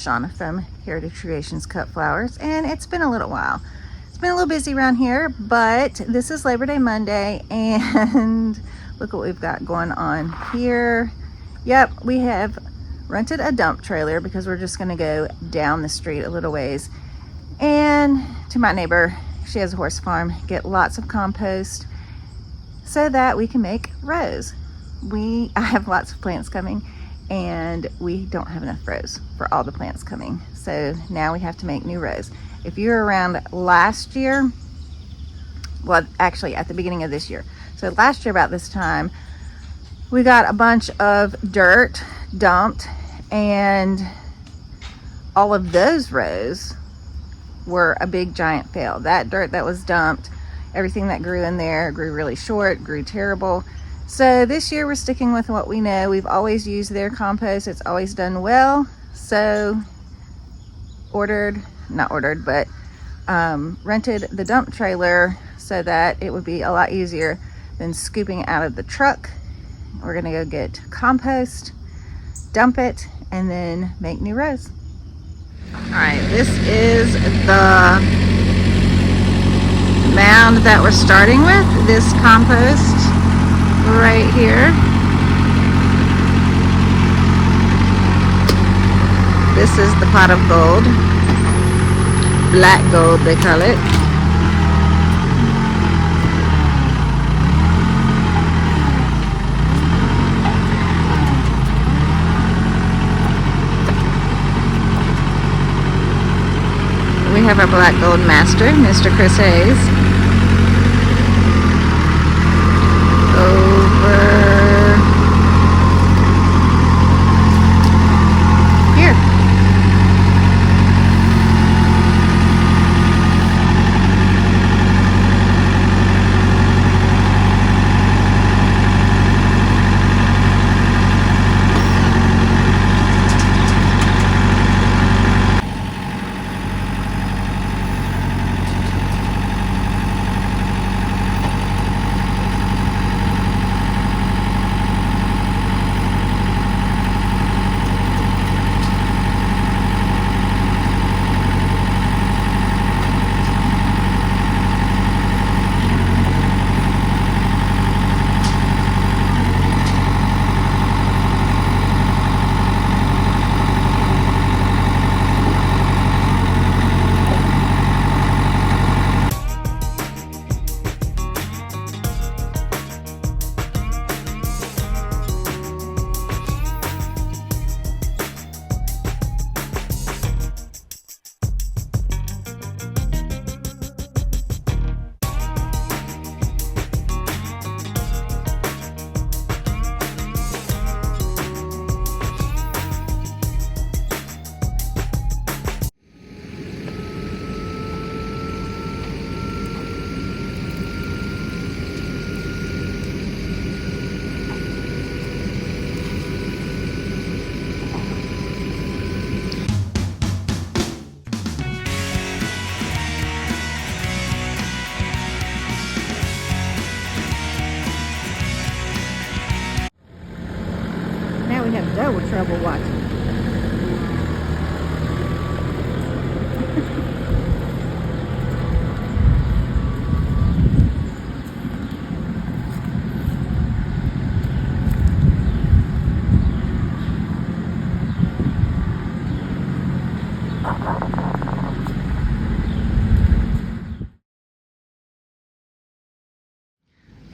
Shauna from Heritage Creations Cut Flowers, and it's been a little while. It's been a little busy around here, but this is Labor Day Monday, and look what we've got going on here. Yep, we have rented a dump trailer because we're just gonna go down the street a little ways, and to my neighbor, she has a horse farm, get lots of compost so that we can make rows. I have lots of plants coming, and we don't have enough rows for all the plants coming. So now we have to make new rows. If you're around last year, well, actually at the beginning of this year. So last year about this time, we got a bunch of dirt dumped, and all of those rows were a big giant fail. That dirt that was dumped, everything that grew in there grew really short, grew terrible. So this year we're sticking with what we know. We've always used their compost. It's always done well. So rented the dump trailer so that it would be a lot easier than scooping out of the truck. We're gonna go get compost, dump it, and then make new rows. All right, this is the mound that we're starting with, this compost right here. This is the pot of gold, black gold they call it. We have our black gold master, Mr. Chris Hayes. Over here. Now we have double trouble watching.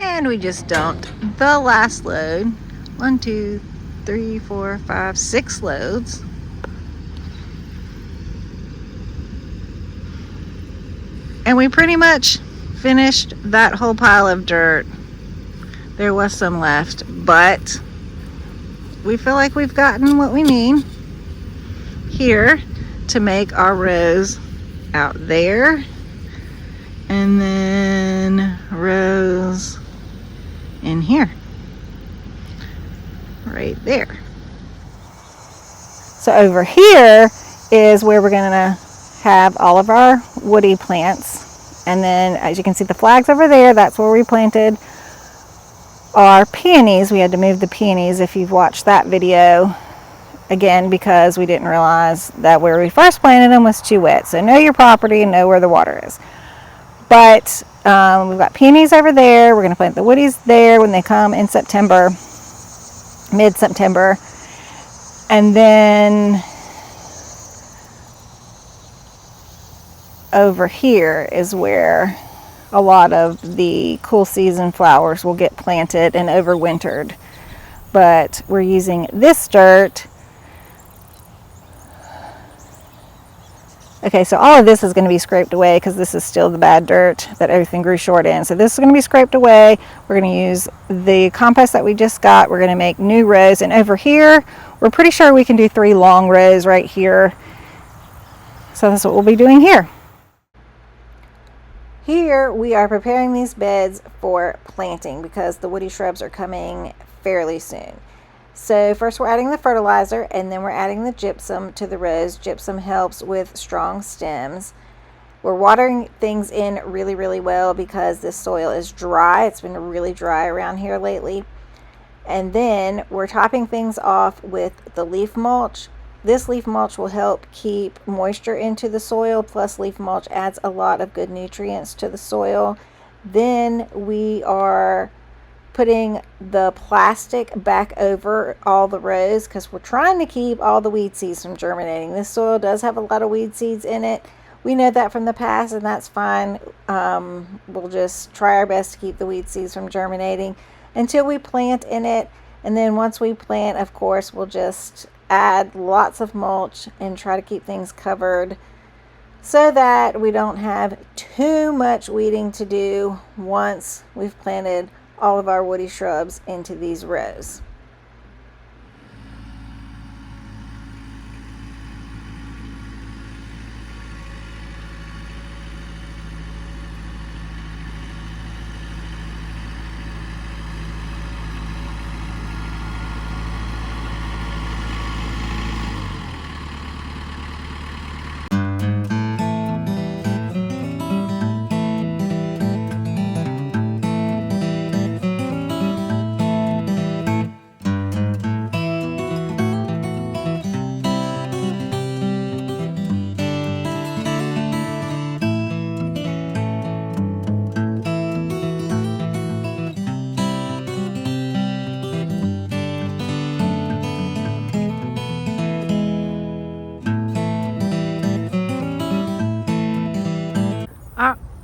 And we just dumped the last load. 1, 2, 3, 4, 5, 6 loads. And we pretty much finished that whole pile of dirt. There was some left, but we feel like we've gotten what we need here to make our rows out there, and then rows in here, right there. So over here is where we're gonna have all of our woody plants, and then as you can see the flags over there, that's where we planted our peonies. We had to move the peonies if you've watched that video. again, because we didn't realize that where we first planted them was too wet. So know your property and know where the water is. But we've got peonies over there. We're going to plant the woodies there when they come in September, mid-September. And then over here is where a lot of the cool season flowers will get planted and overwintered. But we're using this dirt. Okay, so all of this is going to be scraped away because this is still the bad dirt that everything grew short in. So this is going to be scraped away. We're going to use the compost that we just got. We're going to make new rows. And over here, we're pretty sure we can do 3 long rows right here. So that's what we'll be doing here. Here we are preparing these beds for planting because the woody shrubs are coming fairly soon. So first we're adding the fertilizer and then we're adding the gypsum to the rows. Gypsum helps with strong stems. We're watering things in really well because this soil is dry. It's been really dry around here lately. And then we're topping things off with the leaf mulch. This leaf mulch will help keep moisture into the soil, plus leaf mulch adds a lot of good nutrients to the soil. Then we are putting the plastic back over all the rows because we're trying to keep all the weed seeds from germinating. This soil does have a lot of weed seeds in it. We know that from the past, and that's fine. We'll just try our best to keep the weed seeds from germinating until we plant in it. And then once we plant, of course, we'll just add lots of mulch and try to keep things covered so that we don't have too much weeding to do once we've planted all of our woody shrubs into these rows.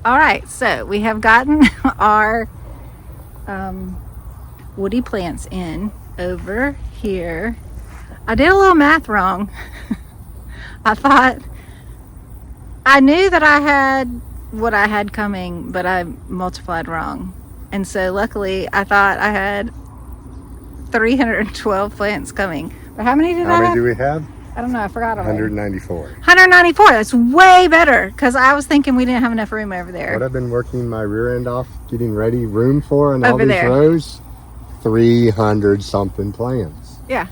All right, so we have gotten our woody plants in over here. I did a little math wrong. I knew that I had what I had coming, but I multiplied wrong. And so luckily I thought I had 312 plants coming. But how many do we have? I don't know, I forgot already. 194. 194, that's way better because I was thinking we didn't have enough room over there. What I've been working my rear end off, getting ready room for and all over these there. rows, 300 something plants. Yeah.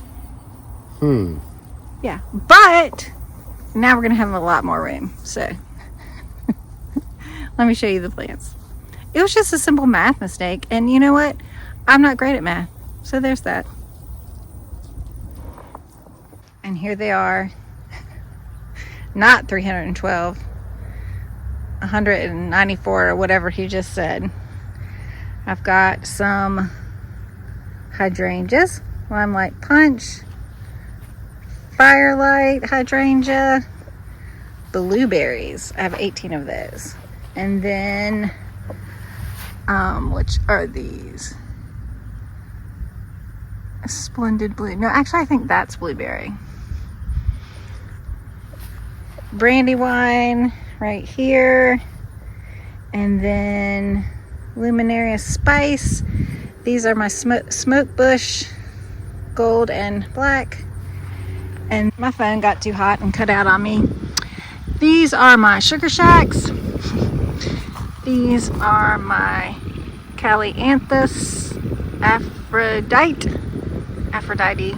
Yeah, but now we're gonna have a lot more room, so let me show you the plants. It was just a simple math mistake, and you know what? I'm not great at math, so there's that. And here they are. Not 312, 194 or whatever he just said. I've got some hydrangeas, limelight punch, firelight hydrangea, blueberries. I have 18 of those. And then which are these? Splendid blue. No, actually I think that's blueberry. Brandywine right here, and then Luminaria Spice. These are my smoke bush, gold and black. And my phone got too hot and cut out on me. These are my sugar shacks. These are my Calianthus Aphrodite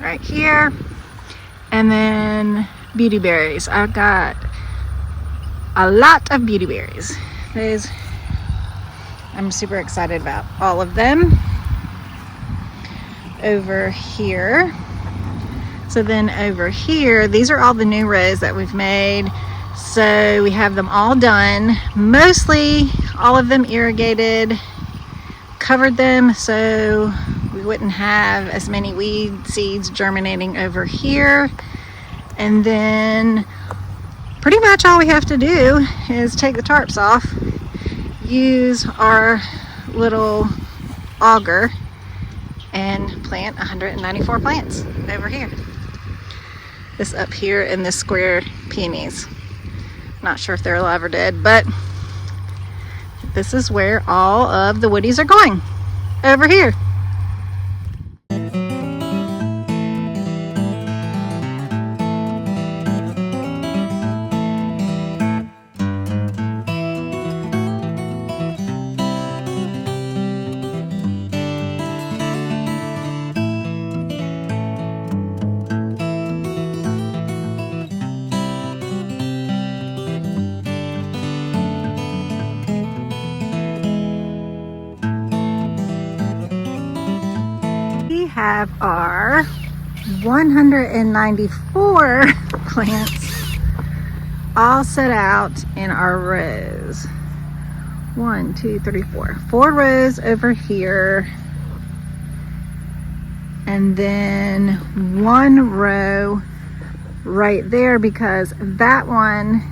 right here. And then beauty berries. I've got a lot of beauty berries. I'm super excited about all of them. Over here So then over here, these are all the new rows that we've made. So we have them all done, mostly all of them irrigated, covered them so we wouldn't have as many weed seeds germinating over here. And then pretty much all we have to do is take the tarps off, use our little auger, and plant 194 plants over here. This up here in this square peonies. Not sure if they're alive or dead, but this is where all of the woodies are going, over here. Have our 194 plants all set out in our rows. 1, 2, 3, 4. 4 rows over here, and then 1 row right there, because that one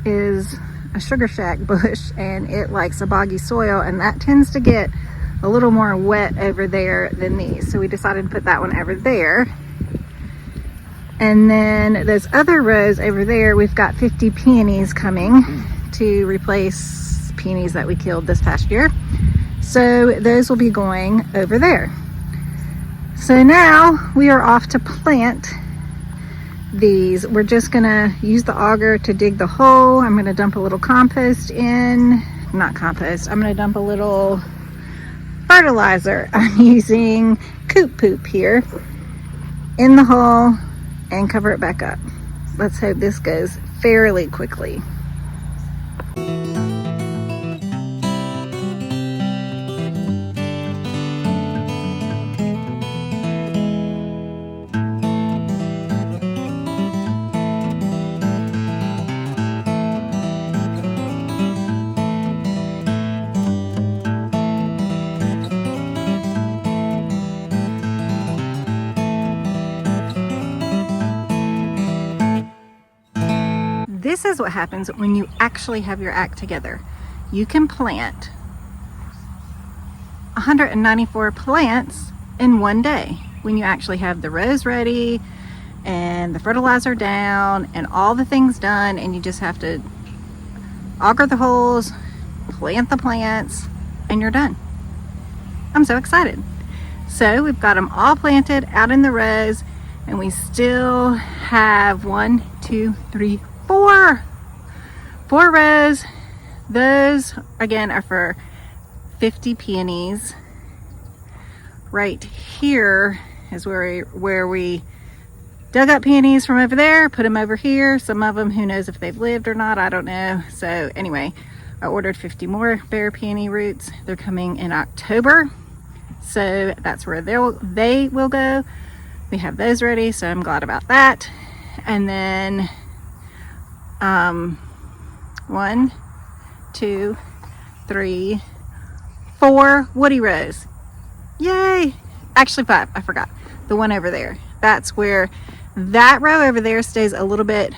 is a sugar shack bush and it likes a boggy soil, and that tends to get a little more wet over there than these. So we decided to put that one over there. And then those other rows over there, we've got 50 peonies coming to replace peonies that we killed this past year. So those will be going over there. So now we are off to plant these. We're just gonna use the auger to dig the hole. I'm gonna dump a little compost in, not compost, I'm gonna dump a little fertilizer. I'm using coot poop here in the hole and cover it back up. Let's hope this goes fairly quickly. This is what happens when you actually have your act together. You can plant 194 plants in one day when you actually have the rows ready and the fertilizer down and all the things done, and you just have to auger the holes, plant the plants, and you're done. I'm so excited. So we've got them all planted out in the rows, and we still have 1, 2, 3, 4 rows. Those again are for 50 peonies. Right here is where we dug up peonies from over there, put them over here. Some of them, who knows if they've lived or not, I don't know. So anyway, I ordered 50 more bare peony roots. They're coming in October, so that's where they will go. We have those ready, so I'm glad about that. And then 1, 2, 3, 4 woody rows. Yay! Actually 5, I forgot. The one over there. That's where that row over there stays a little bit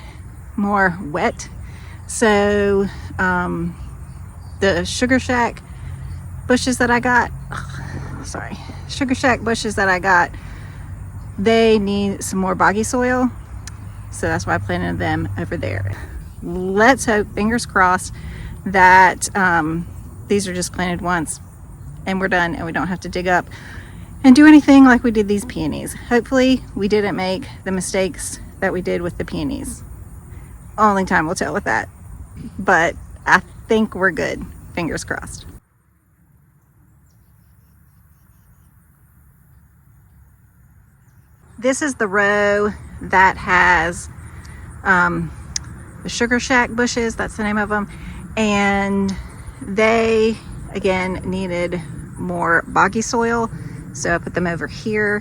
more wet. So the sugar shack bushes that I got, sugar shack bushes that I got, they need some more boggy soil. So that's why I planted them over there. Let's hope, fingers crossed, that these are just planted once and we're done and we don't have to dig up and do anything like we did these peonies. Hopefully we didn't make the mistakes that we did with the peonies. Only time will tell with that. But I think we're good. Fingers crossed. This is the row that has the sugar shack bushes, that's the name of them, and they again needed more boggy soil, so I put them over here,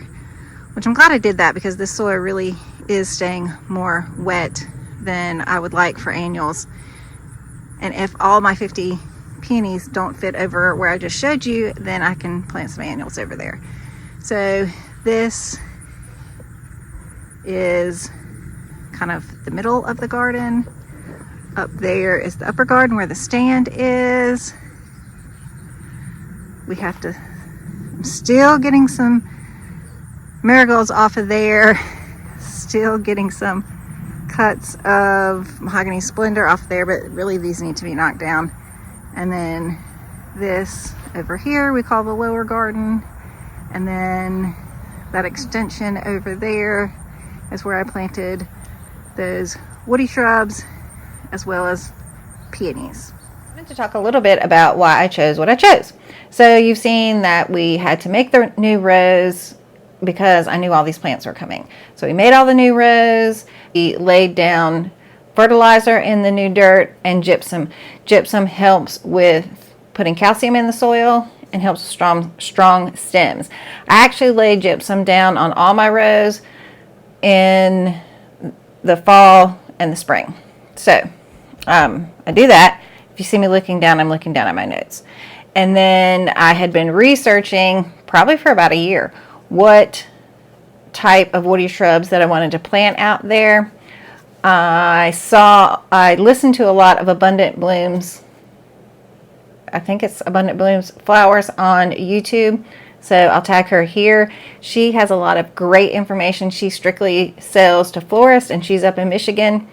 which I'm glad I did that because this soil really is staying more wet than I would like for annuals. And if all my 50 peonies don't fit over where I just showed you, then I can plant some annuals over there. So this is kind of the middle of the garden. Up there is the upper garden where the stand is. I'm still getting some marigolds off of there. Still getting some cuts of mahogany splendor off there, but really these need to be knocked down. And then this over here we call the lower garden. And then that extension over there is where I planted those woody shrubs as well as peonies. I wanted to talk a little bit about why I chose what I chose. So you've seen that we had to make the new rows because I knew all these plants were coming. So we made all the new rows. We laid down fertilizer in the new dirt and gypsum. Gypsum helps with putting calcium in the soil and helps with strong stems. I actually laid gypsum down on all my rows in the fall and the spring. So I do that. If you see me looking down, I'm looking down at my notes. And then I had been researching probably for about a year what type of woody shrubs that I wanted to plant out there. I listened to a lot of Abundant Blooms. I think it's Abundant Blooms Flowers on YouTube. So I'll tag her here. She has a lot of great information. She strictly sells to florists and she's up in Michigan.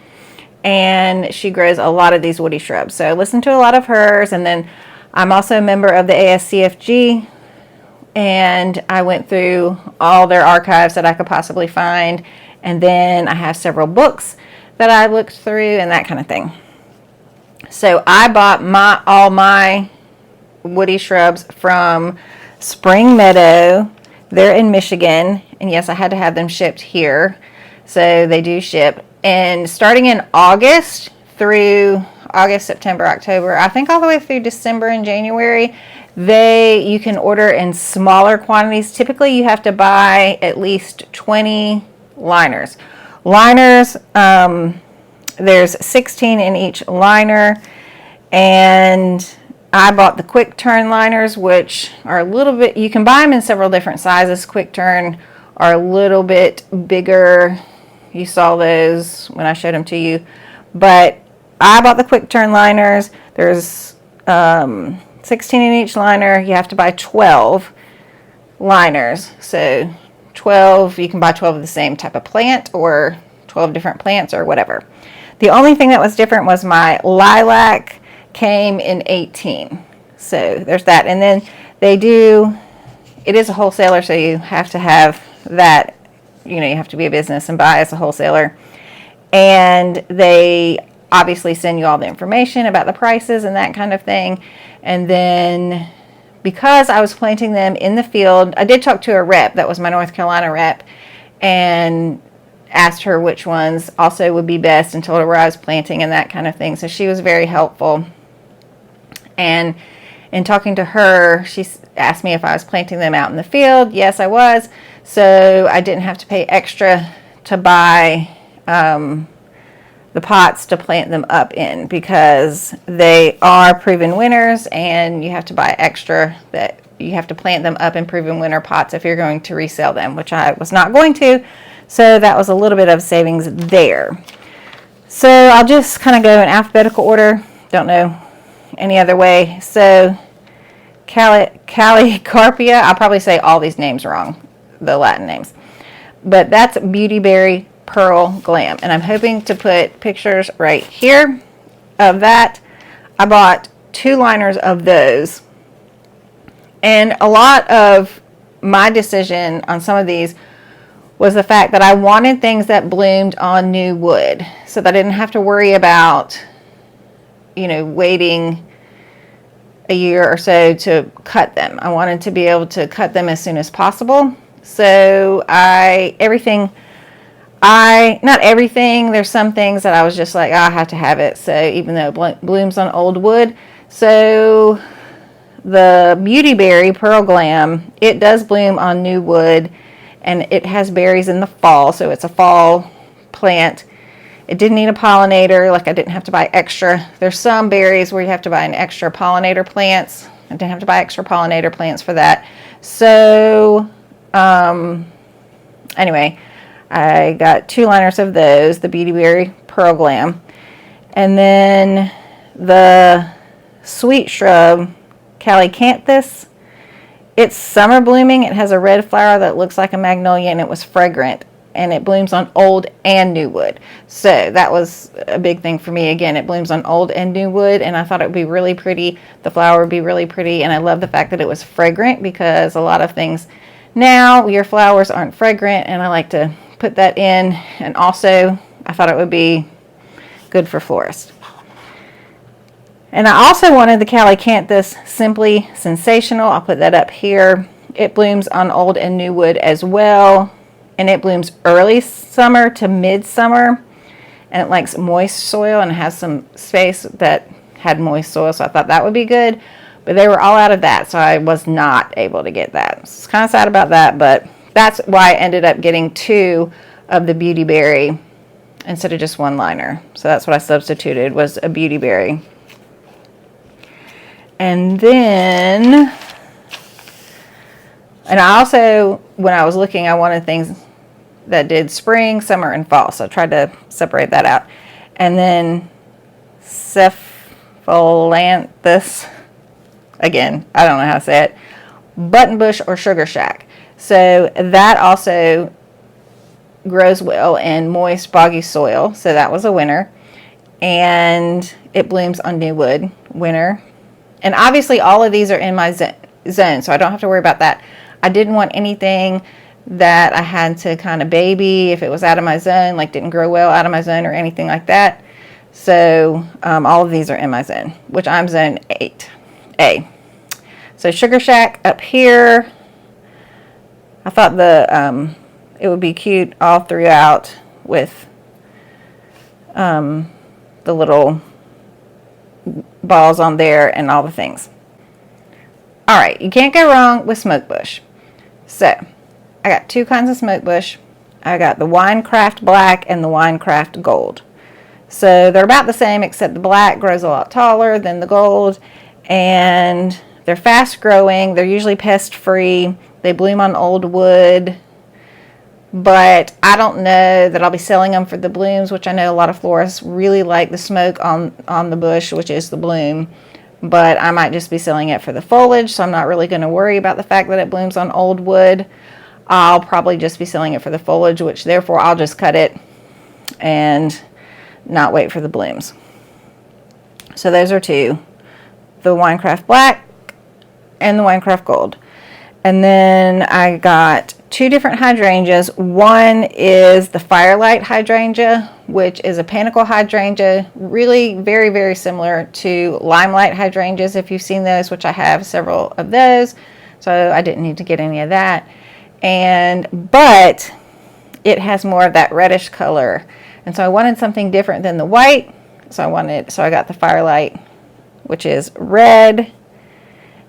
And she grows a lot of these woody shrubs. So I listened to a lot of hers. And then I'm also a member of the ASCFG. And I went through all their archives that I could possibly find. And then I have several books that I looked through and that kind of thing. So I bought all my woody shrubs from Spring Meadow. They're in Michigan. And yes, I had to have them shipped here. So they do ship. And starting in August through August, September, October, I think all the way through December and January, you can order in smaller quantities. Typically, you have to buy at least 20 liners. There's 16 in each liner, and I bought the quick turn liners, which are a little bit, you can buy them in several different sizes. Quick turn are a little bit bigger. You saw those when I showed them to you, but I bought the quick turn liners. There's 16 in each liner. You have to buy 12 liners. So 12, you can buy 12 of the same type of plant or 12 different plants or whatever. The only thing that was different was my lilac came in 18. So there's that. And then it is a wholesaler, so you have to have that, you have to be a business and buy as a wholesaler. And they obviously send you all the information about the prices and that kind of thing. And then because I was planting them in the field, I did talk to a rep, that was my North Carolina rep, and asked her which ones also would be best and told her where I was planting and that kind of thing. So she was very helpful. And in talking to her, she asked me if I was planting them out in the field. Yes, I was. So I didn't have to pay extra to buy the pots to plant them up in, because they are proven winners and you have to buy extra, that you have to plant them up in proven winner pots if you're going to resell them, which I was not going to. So that was a little bit of savings there. So I'll just kind of go in alphabetical order. Don't know any other way. So Calicarpia, I'll probably say all these names wrong, the Latin names. But that's Beautyberry Pearl Glam. And I'm hoping to put pictures right here of that. I bought 2 liners of those. And a lot of my decision on some of these was the fact that I wanted things that bloomed on new wood, so that I didn't have to worry about, waiting a year or so to cut them. I wanted to be able to cut them as soon as possible. So not everything, there's some things that I was just like, I have to have it. So even though it blooms on old wood. So the Beautyberry Pearl Glam, it does bloom on new wood, and it has berries in the fall. So it's a fall plant. It didn't need a pollinator, like I didn't have to buy extra. There's some berries where you have to buy an extra pollinator plants. I didn't have to buy extra pollinator plants for that. So, anyway, I got 2 liners of those, the Beautyberry Pearl Glam. And then the sweet shrub, Calycanthus. It's summer blooming. It has a red flower that looks like a magnolia, and it was fragrant. And it blooms on old and new wood. So that was a big thing for me. Again, it blooms on old and new wood, and I thought it would be really pretty. The flower would be really pretty, and I love the fact that it was fragrant, because a lot of things now, your flowers aren't fragrant, and I like to put that in. And also, I thought it would be good for florists. And I also wanted the Calycanthus Simply Sensational. I'll put that up here. It blooms on old and new wood as well. And it blooms early summer to midsummer, and it likes moist soil, and it has some space that had moist soil, so I thought that would be good. But they were all out of that, so I was not able to get that. I was kind of sad about that, but that's why I ended up getting 2 of the Beautyberry instead of just 1 liner. So that's what I substituted, was a Beautyberry. And then, and I also, when I was looking, I wanted things that did spring, summer, and fall. So I tried to separate that out. And then Cephalanthus, again, I don't know how to say it, buttonbush or sugar shack. So that also grows well in moist, boggy soil. So that was a winner. And it blooms on new wood, winner. And obviously all of these are in my zone, so I don't have to worry about that. I didn't want anything that I had to kind of baby if it was out of my zone, like didn't grow well out of my zone or anything like that. So all of these are in my zone, which I'm zone 8A. So Sugar Shack up here. I thought it would be cute all throughout with the little balls on there and all the things. All right, you can't go wrong with smoke bush. So I got 2 kinds of smoke bush. I got the Winecraft Black and the Winecraft Gold. So they're about the same, except the black grows a lot taller than the gold, and they're fast growing. They're usually pest free. They bloom on old wood, but I don't know that I'll be selling them for the blooms, which I know a lot of florists really like the smoke on the bush, which is the bloom. But I might just be selling it for the foliage, so I'm not really going to worry about the fact that it blooms on old wood. I'll probably just be selling it for the foliage, which therefore I'll just cut it and not wait for the blooms. So those are 2, the Winecraft Black and the Winecraft Gold. And then I got 2 different hydrangeas. One is the Firelight hydrangea, which is a panicle hydrangea, really very, very similar to limelight hydrangeas, if you've seen those, which I have several of those. So I didn't need to get any of that. But it has more of that reddish color. And so I wanted something different than the white. So I got the Firelight, which is red.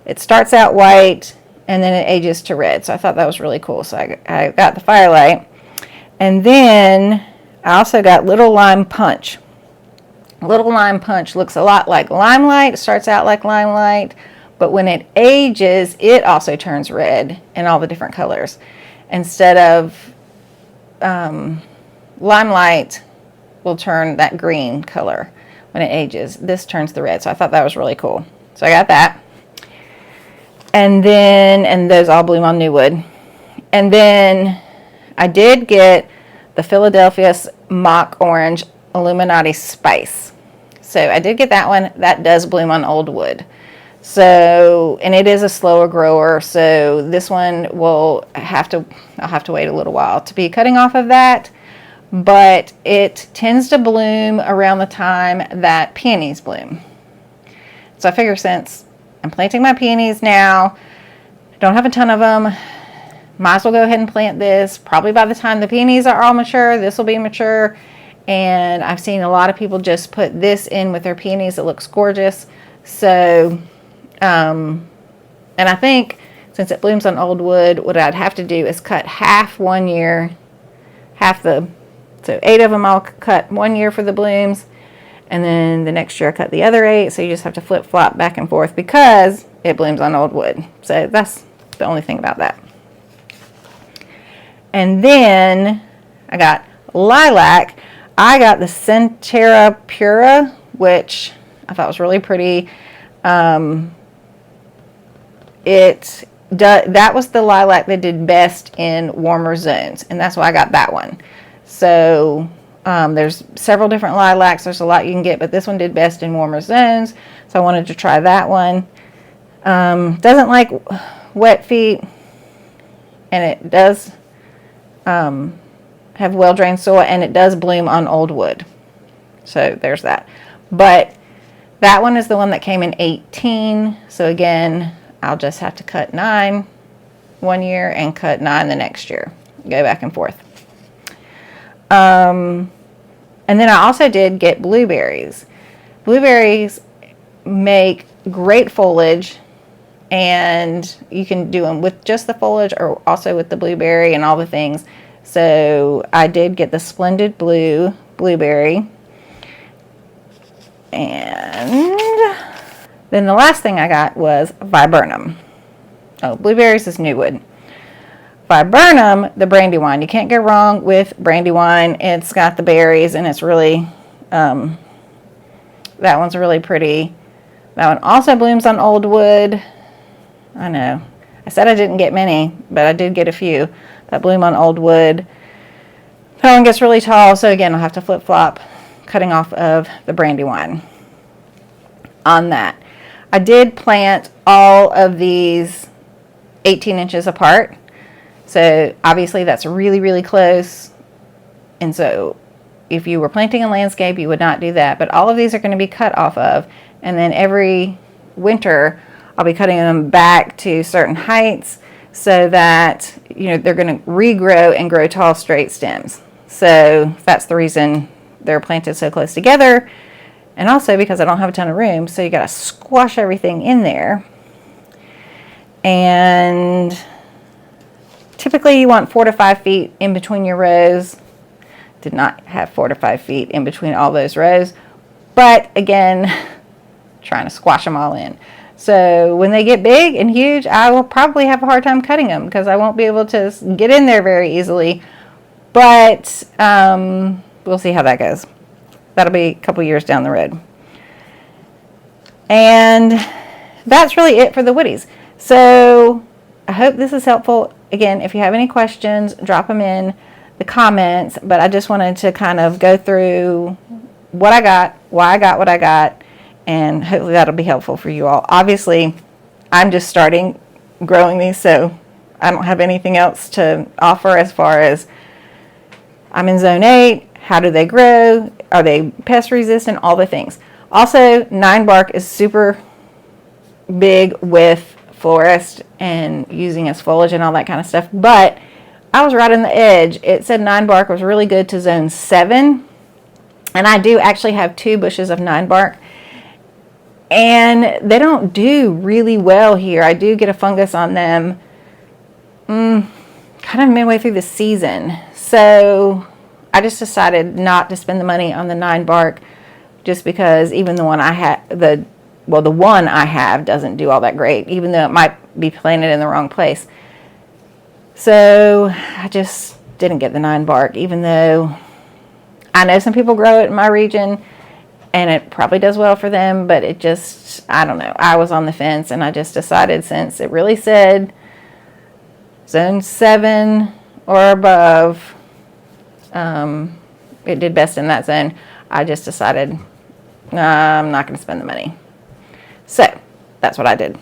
It starts out white, and then it ages to red. So I thought that was really cool. So I got the Firelight. And then I also got Little Lime Punch. Little Lime Punch looks a lot like Limelight. It starts out like Limelight, but when it ages, it also turns red in all the different colors. Instead of Limelight will turn that green color when it ages. This turns the red. So I thought that was really cool. So I got that. And those all bloom on new wood. And then I did get the Philadelphia's Mock Orange Illuminati Spice. So I did get that one. That does bloom on old wood. So, and it is a slower grower. So this one I'll have to wait a little while to be cutting off of that. But it tends to bloom around the time that peonies bloom. So I figure since I'm planting my peonies now, I don't have a ton of them, might as well go ahead and plant this. Probably by the time the peonies are all mature, this will be mature. And I've seen a lot of people just put this in with their peonies. It looks gorgeous. So, and I think since it blooms on old wood, what I'd have to do is cut half one year, half the So 8 of them I'll cut one year for the blooms, and then the next year I cut the other 8. So you just have to flip flop back and forth because it blooms on old wood. So that's the only thing about that. And then I got lilac. I got the Centera Pura, which I thought was really pretty. That was the lilac that did best in warmer zones, and that's why I got that one. So there's several different lilacs. There's a lot you can get, but this one did best in warmer zones, so I wanted to try that one. Doesn't like wet feet, and it does have well-drained soil, and it does bloom on old wood. So there's that. But that one is the one that came in 18. So again, I'll just have to cut 9 one year and cut 9 the next year. Go back and forth. And then I also did get blueberries. Blueberries make great foliage, and you can do them with just the foliage or also with the blueberry and all the things. So I did get the Splendid Blue blueberry. And then the last thing I got was viburnum. Oh, blueberries is new wood. Viburnum, the brandywine. You can't go wrong with brandywine. It's got the berries, and it's really, that one's really pretty. That one also blooms on old wood. I know. I said I didn't get many, but I did get a few that bloom on old wood. That one gets really tall, so again, I'll have to flip-flop cutting off of the brandywine on that. I did plant all of these 18 inches apart. So obviously that's really, really close. And so if you were planting a landscape, you would not do that. But all of these are going to be cut off of. And then every winter, I'll be cutting them back to certain heights so that, you know, they're going to regrow and grow tall, straight stems. So that's the reason they're planted so close together. And also because I don't have a ton of room, so you got to squash everything in there. And typically you want 4 to 5 feet in between your rows. Did not have 4 to 5 feet in between all those rows. But again, trying to squash them all in. So when they get big and huge, I will probably have a hard time cutting them because I won't be able to get in there very easily. But we'll see how that goes. That'll be a couple years down the road. And that's really it for the woodies. So I hope this is helpful. Again, if you have any questions, drop them in the comments. But I just wanted to kind of go through what I got, why I got what I got, and hopefully that'll be helpful for you all. Obviously, I'm just starting growing these, so I don't have anything else to offer as far as I'm in zone 8. How do they grow? Are they pest resistant? All the things. Also, 9 bark is super big with florists and using as foliage and all that kind of stuff. But I was right on the edge. It said 9 bark was really good to zone 7. And I do actually have 2 bushes of 9 bark. And they don't do really well here. I do get a fungus on them kind of midway through the season. So I just decided not to spend the money on the 9 bark just because even the one I have, the one I have doesn't do all that great, even though it might be planted in the wrong place. So I just didn't get the 9 bark, even though I know some people grow it in my region and it probably does well for them, but it just, I don't know. I was on the fence and I just decided, since it really said zone 7 or above, it did best in that zone. I just decided I'm not going to spend the money. So that's what I did.